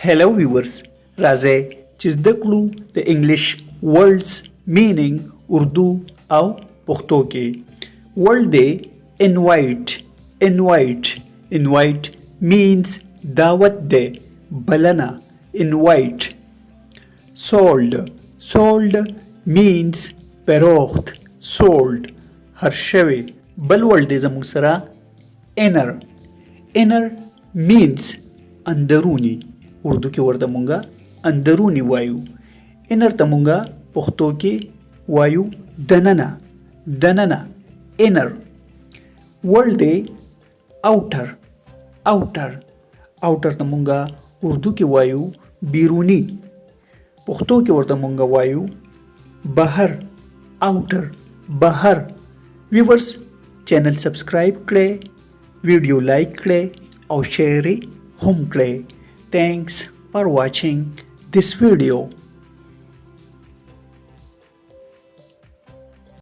Hello viewers, Raje چې زده کړو د انګلیش ورډز مینینګ اردو او پښتو کې. ورډ دی انوایټ means دعوت دی بلنه invite. sold means پروخت sold هر شوی. بل ورډ دی زموږ سره inner means اندرونی. اردو کې ورته مونږه اندرونی وایو. انر ته مونږه پښتو کې وایو دننه انر. ورډ دی اوټر ته مونږه اردو کې وایو بیرونی. پښتو کې ورته مونږه وایو بهر بهر. ویورز چینل سبسکرایب کړئ، ویډیو لایک کړئ او شیر هم کړئ. Thanks for watching this video.